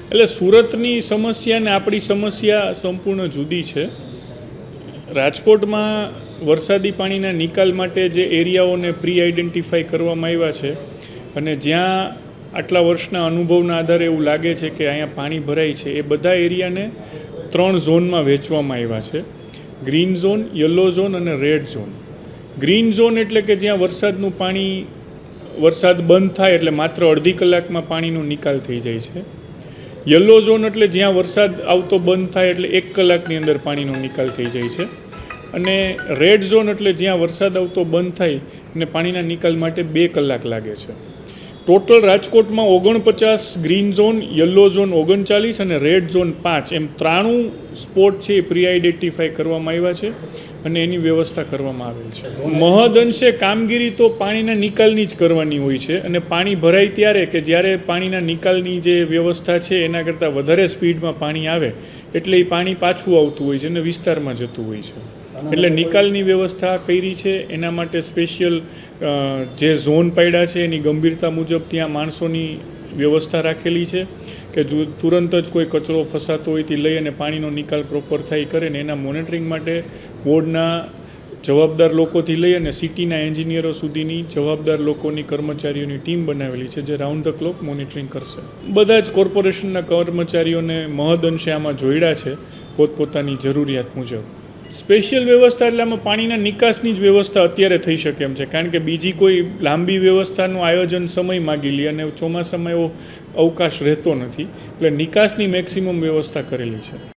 એટલે સુરતની સમસ્યા ને આપણી સમસ્યા સંપૂર્ણ જુદી છે. રાજકોટમાં વરસાદી પાણીના નિકાલ માટે જે એરિયાઓને પ્રી આઈડેન્ટિફાઈ કરવામાં આવ્યા છે અને જ્યાં આટલા વર્ષના અનુભવના આધારે એવું લાગે છે કે અહીંયા પાણી ભરાય છે, એ બધા એરિયાને 3 ઝોનમાં વહેંચવામાં આવ્યા છે: ગ્રીન ઝોન, યલો ઝોન અને રેડ ઝોન. ગ્રીન ઝોન એટલે કે જ્યાં વરસાદ બંધ થાય એટલે માત્ર અડધી કલાકમાં પાણીનો નિકાલ થઈ જાય છે. યલો ઝોન એટલે જ્યાં વરસાદ આવતો બંધ થાય એટલે 1 કલાકની અંદર પાણીનો નિકાલ થઈ જાય છે. અને રેડ ઝોન એટલે જ્યાં વરસાદ આવતો બંધ થાય અને પાણીના નિકાલ માટે 2 કલાક લાગે છે. ટોટલ રાજકોટમાં 49 ગ્રીન ઝોન, યલો ઝોન 39 અને રેડ ઝોન 5 એમ 93 સ્પોટ છે એ પ્રી આઈડેન્ટિફાઈ કરવામાં આવ્યા છે અને એની વ્યવસ્થા કરવામાં આવેલ છે. મહદઅંશે કામગીરી તો પાણીના નિકાલની જ કરવાની હોય છે અને પાણી ભરાય ત્યારે કે જ્યારે પાણીના નિકાલની જે વ્યવસ્થા છે એના કરતાં વધારે સ્પીડમાં પાણી આવે એટલે એ પાણી પાછું આવતું હોય છે અને વિસ્તારમાં જતું હોય છે. એટલે નિકાલની વ્યવસ્થા કરી છે. એના માટે સ્પેશિયલ જે ઝોન પાડ્યા છે એની ગંભીરતા મુજબ ત્યાં માણસોની વ્યવસ્થા રાખેલી છે કે જો તુરંત જ કોઈ કચરો ફસાતો હોય તે લઈ અને પાણીનો નિકાલ પ્રોપર થાય કરે ને એના મોનિટરિંગ માટે વોર્ડના જવાબદાર લોકોથી લઈ અને સિટીના એન્જિનિયરો સુધીની જવાબદાર લોકોની કર્મચારીઓની ટીમ બનાવેલી છે જે રાઉન્ડ ધ ક્લોક મોનિટરિંગ કરશે. બધા જ કોર્પોરેશનના કર્મચારીઓને મહદઅંશે આમાં જોડ્યા છે પોતપોતાની જરૂરિયાત મુજબ. સ્પેશિયલ વ્યવસ્થા એટલે આમાં પાણીના નિકાસની જ વ્યવસ્થા અત્યારે થઈ શકે એમ છે, કારણ કે બીજી કોઈ લાંબી વ્યવસ્થાનું આયોજન સમય માગી લે અને ચોમાસામાં એવો અવકાશ રહેતો નથી. એટલે નિકાસની મેક્સિમમ વ્યવસ્થા કરેલી છે.